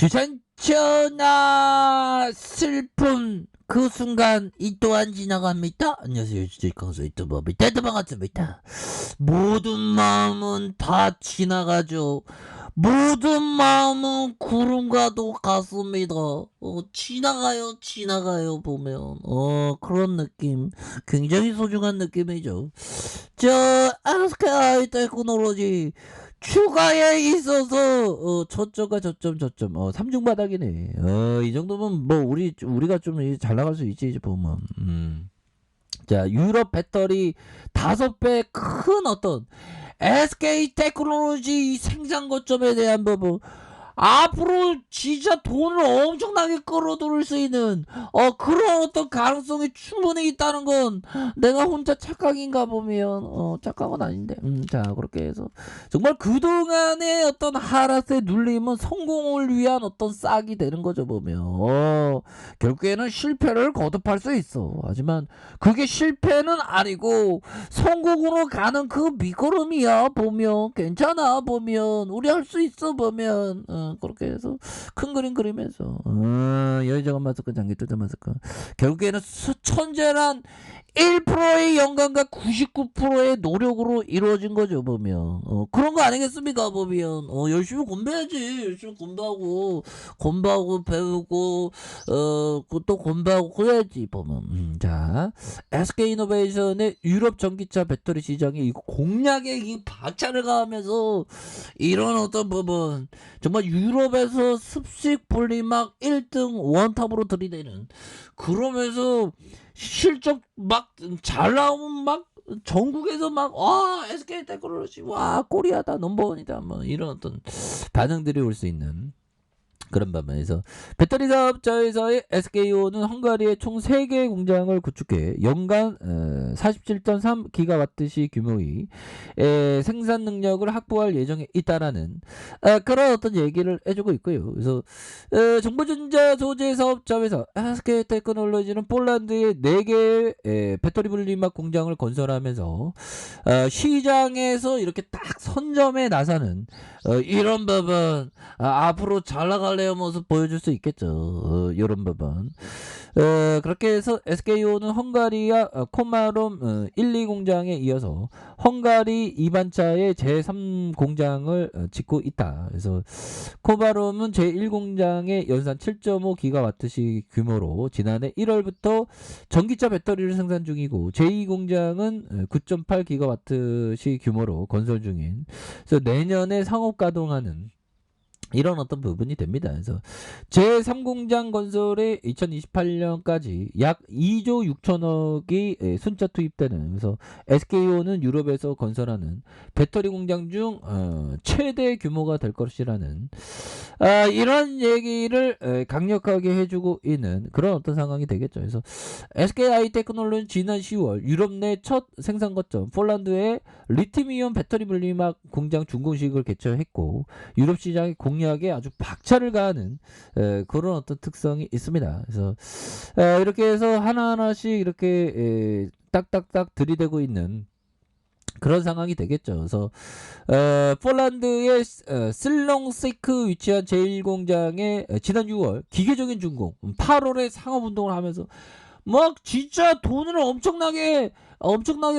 주산천하 슬픔 그 순간 이 또한 지나갑니다. 안녕하세요. 주식강사 유튜버 밑에도 반갑습니다. 모든 마음은 다 지나가죠. 모든 마음은 구름과도 같습니다. 지나가요 보면 그런 느낌 굉장히 소중한 느낌이죠. 저 SKI 테크놀로지 추가에 있어서 저점과 저점 3중 바닥이네. 이 정도면 뭐 우리가 좀 잘 나갈 수 있지 이제 보면. 자, 유럽 배터리 5배 큰 어떤 SK 테크놀로지 생산 거점에 대한 부분, 앞으로 진짜 돈을 엄청나게 끌어들일 수 있는 그런 어떤 가능성이 충분히 있다는 건 내가 혼자 착각인가 보면 착각은 아닌데. 자, 그렇게 해서 정말 그동안의 어떤 하락세 눌림은 성공을 위한 어떤 싹이 되는 거죠 보면. 결국에는 실패를 거듭할 수 있어. 하지만 그게 실패는 아니고 성공으로 가는 그 밑거름이야 보면. 괜찮아 보면. 우리 할 수 있어 보면. 그렇게 해서 큰 그림 그리면서 여의정원 마스크 장기 뚜자 마스크 결국에는 천재란 1%의 영감과 99%의 노력으로 이루어진 거죠 보면. 그런 거 아니겠습니까 보면. 열심히 공부해야지. 열심히 공부하고 배우고 또 공부하고 그래야지 보면. 자, SK이노베이션의 유럽 전기차 배터리 시장에 이 공략에 이 박차를 가하면서 이런 어떤 부분 정말 유럽에서 습식 분리막 1등 원탑으로 들이대는, 그러면서 실적 막 잘 나오면 막 전국에서 막 SK 테크놀로지 와 코리아다 넘버원이다 뭐 이런 어떤 반응들이 올 수 있는 그런 반면에서 배터리 사업자회사의 SK온은 헝가리에 총 3개의 공장을 구축해 연간 47.3기가와트시 규모의 생산 능력을 확보할 예정에 있다라는 그런 어떤 얘기를 해주고 있고요. 그래서 정보전자 소재 사업자 회사 SK 테크놀로지는 폴란드에 4개의 배터리 분리막 공장을 건설하면서 시장에서 이렇게 딱 선점에 나서는 이런 부분 앞으로 잘 나갈래요 모습 보여줄 수 있겠죠. 이런 부분. 그렇게 해서 SK온은 헝가리와 코마롬 1, 2 공장에 이어서 헝가리 2반차의 제3공장을 짓고 있다. 그래서 코마롬은 제1공장의 연산 7.5기가와트시 규모로 지난해 1월부터 전기차 배터리를 생산 중이고 제2공장은 9.8기가와트시 규모로 건설 중인, 그래서 내년에 상업 가동하는 이런 어떤 부분이 됩니다. 그래서 제3공장 건설에 2028년까지 약 2조 6천억이 순차 투입되는, 그래서 SK온은 유럽에서 건설하는 배터리 공장 중 최대 규모가 될 것이라는 이런 얘기를 강력하게 해주고 있는 그런 어떤 상황이 되겠죠. 그래서 SKI 테크놀로지는 지난 10월 유럽 내 첫 생산 거점 폴란드의 리튬이온 배터리 분리막 공장 준공식을 개최했고 유럽 시장의 공략에 아주 박차를 가하는 그런 어떤 특성이 있습니다. 그래서 이렇게 해서 하나하나씩 이렇게 딱딱딱 들이대고 있는 그런 상황이 되겠죠. 그래서 폴란드의 슬롱세크 위치한 제1공장에 지난 6월 기계적인 준공, 8월에 상업운동을 하면서 막 진짜 돈을 엄청나게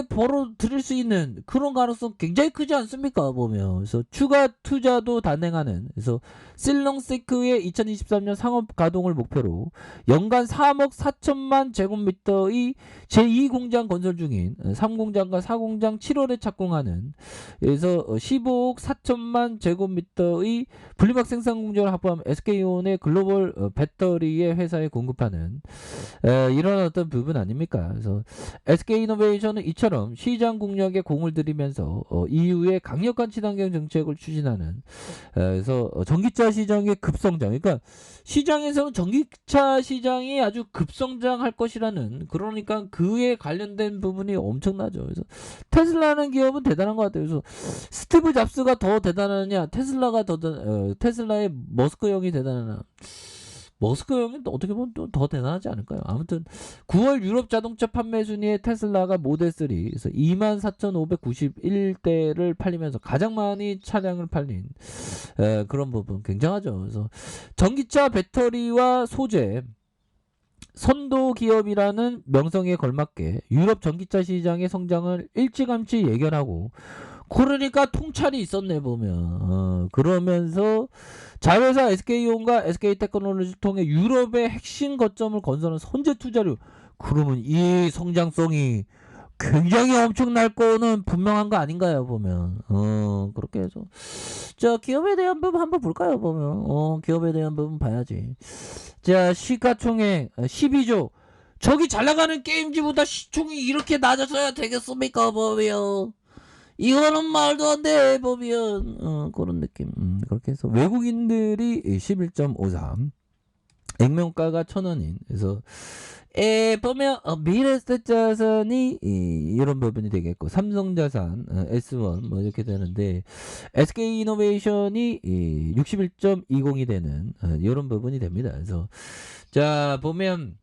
벌어 들일 수 있는 그런 가능성 굉장히 크지 않습니까 보면. 그래서 추가 투자도 단행하는, 그래서 실롱세크의 2023년 상업 가동을 목표로 연간 3억 4천만 제곱미터의 제2공장 건설 중인 3공장과 4공장 7월에 착공하는, 그래서 15억 4천만 제곱미터의 분리막 생산 공장을 확보하면 SK온의 글로벌 배터리의 회사에 공급하는 이런 어떤 부분 아닙니까? 그래서 SK이노베이션은 이처럼 시장 공략에 공을 들이면서 이후에 강력한 친환경 정책을 추진하는, 그래서 전기차 시장의 급성장, 그러니까 시장에서는 전기차 시장이 아주 급성장할 것이라는, 그러니까 그에 관련된 부분이 엄청나죠. 그래서 테슬라라는 기업은 대단한 것 같아요. 그래서 스티브 잡스가 더 대단하냐, 테슬라의 머스크 형이 대단하냐, 머스크 형이 또 어떻게 보면 또 더 대단하지 않을까요? 아무튼 9월 유럽 자동차 판매 순위에 테슬라가 모델 3에서 24,591대를 팔리면서 가장 많이 차량을 팔린 그런 부분 굉장하죠. 그래서 전기차 배터리와 소재 선도 기업이라는 명성에 걸맞게 유럽 전기차 시장의 성장을 일찌감치 예견하고 그러니까 통찰이 있었네 보면. 그러면서 자회사 SK온과 SK테크놀로지를 통해 유럽의 핵심 거점을 건설한 선제 투자료. 그러면 이 성장성이 굉장히 엄청날 거는 분명한 거 아닌가요 보면. 그렇게 해서 자 기업에 대한 부분 한번 볼까요 보면. 기업에 대한 부분 봐야지. 자 시가총액 12조. 저기 잘 나가는 게임기보다 시총이 이렇게 낮아져야 되겠습니까 보면. 이거는 말도 안 돼 보면. 그런 느낌. 그렇게 해서 외국인들이 11.53 액면가가 1,000원인. 그래서 보면 미래에셋자산이 이런 부분이 되겠고 삼성자산 S1 뭐 이렇게 되는데 SK이노베이션이 61.20이 되는 이런 부분이 됩니다. 그래서 자 보면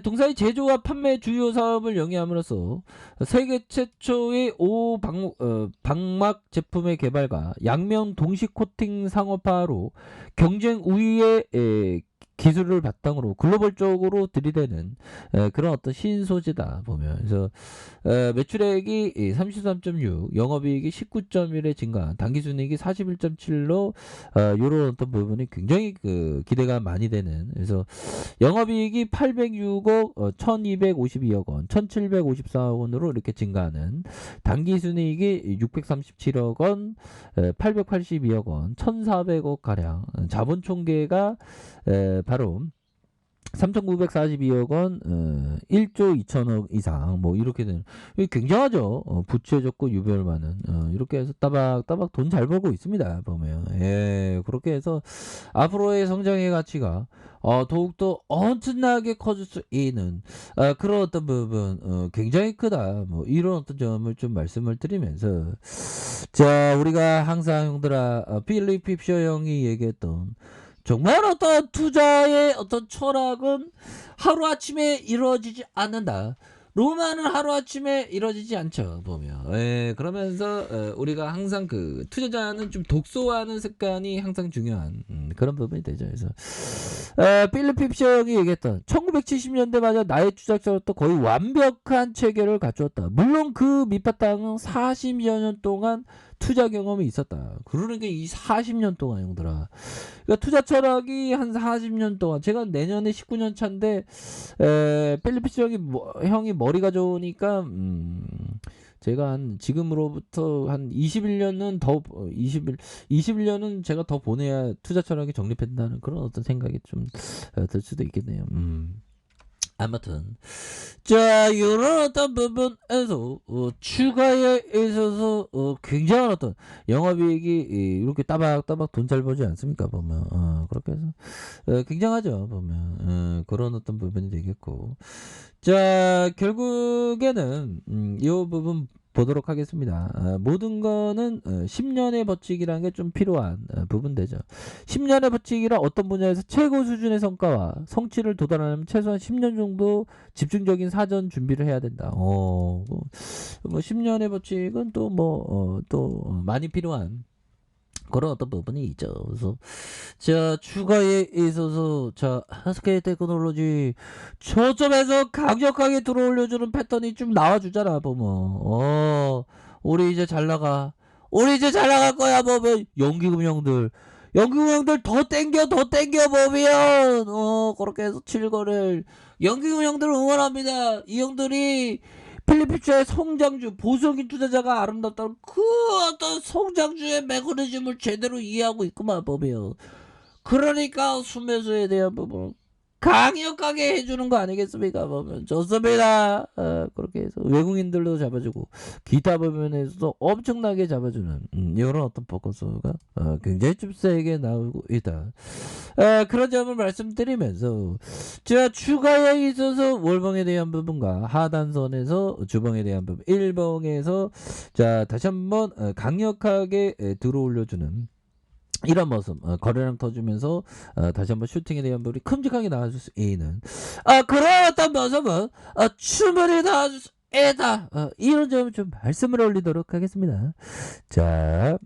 동사의 제조와 판매 주요 사업을 영위함으로써 세계 최초의 방막 제품의 개발과 양면 동식 코팅 상업화로 경쟁 우위의 기술을 바탕으로 글로벌적으로 들이대는 그런 어떤 신소재다 보면. 그래서 매출액이 33.6, 영업이익이 19.1에 증가한 단기순이익이 41.7로 이런 어떤 부분이 굉장히 기대가 많이 되는. 그래서 영업이익이 806억 1252억 원 1754억 원으로 이렇게 증가하는 단기순이익이 637억 원 882억 원 1400억 가량 자본 총계가 바로 3,942억 원, 1조 2천억 이상, 뭐, 이렇게 되는, 굉장하죠. 부채 적고 유별 많은, 이렇게 해서 따박따박 돈 잘 벌고 있습니다. 보면. 그렇게 해서 앞으로의 성장의 가치가, 더욱더 엄청나게 커질 수 있는, 그런 어떤 부분, 굉장히 크다. 뭐, 이런 어떤 점을 좀 말씀을 드리면서, 자, 우리가 항상 형들아, 필립 핍셔 형이 얘기했던, 정말 어떤 투자의 어떤 철학은 하루아침에 이루어지지 않는다. 로마는 하루아침에 이루어지지 않죠 보면. 그러면서 우리가 항상 투자자는 좀 독소하는 습관이 항상 중요한 그런 부분이 되죠. 그래서 필립 핍셔 형이 얘기했던 1970년대마저 나의 투자처로부터 거의 완벽한 체계를 갖추었다. 물론 그 밑바탕은 40여 년 동안 투자 경험이 있었다. 그러니까 이 40년 동안 형들아. 그러니까 투자 철학이 한 40년 동안. 제가 내년에 19년 차인데 필리피스 형이 머리가 좋으니까 제가 한 지금으로부터 한 21년은 더 21년은 제가 더 보내야 투자 철학이 정립된다는 그런 어떤 생각이 좀 들 수도 있겠네요. 아무튼 자 이런 어떤 부분에서 추가에 있어서 굉장한 어떤 영업이익이 이렇게 따박따박 돈 잘 벌지 않습니까 보면. 그렇게 해서 굉장하죠 보면. 그런 어떤 부분이 되겠고 자 결국에는 이 부분 보도록 하겠습니다. 모든 거는 10년의 법칙이라는 게 좀 필요한 부분 되죠. 10년의 법칙이라 어떤 분야에서 최고 수준의 성과와 성취를 도달하려면 최소한 10년 정도 집중적인 사전 준비를 해야 된다. 뭐 10년의 법칙은 또 많이 필요한 그런 어떤 부분이 있죠. 그래서 자 추가에 있어서 자 SK 테크놀로지 저점에서 강력하게 들어올려주는 패턴이 좀 나와주잖아 보면. 우리 이제 잘 나가. 우리 이제 잘 나갈 거야 보면. 연기금형들 더 땡겨 보면 그렇게 해서 7거를 연기금형들 응원합니다. 이 형들이 필리핀의 성장주 보수적인 투자자가 아름답다는 그 어떤 성장주의 메커니즘을 제대로 이해하고 있구만 보면. 그러니까 순매수에 대한 부분 강력하게 해주는 거 아니겠습니까 보면. 좋습니다. 그렇게 해서 외국인들도 잡아주고 기타 부분에서도 엄청나게 잡아주는 이런 어떤 포커스가 굉장히 좀 세게 나오고 있다. 그런 점을 말씀드리면서 제가 추가에 있어서 월봉에 대한 부분과 하단선에서 주봉에 대한 부분 일봉에서 자 다시 한번 강력하게 들어올려주는 이런 모습, 거래량 터주면서 다시 한번 슈팅에 대한 볼이 큼직하게 나와줄 수 있는 그런 어떤 모습은 충분히 나와줄 수 있다. 이런 점을 좀 말씀을 올리도록 하겠습니다. 자,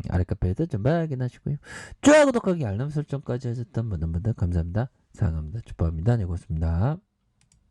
아래 카페에도 좀 확인하시고요. 좋아요, 구독하기, 알람 설정까지 하셨던 모든 분들 감사합니다. 사랑합니다. 축복합니다. 네, 고맙습니다.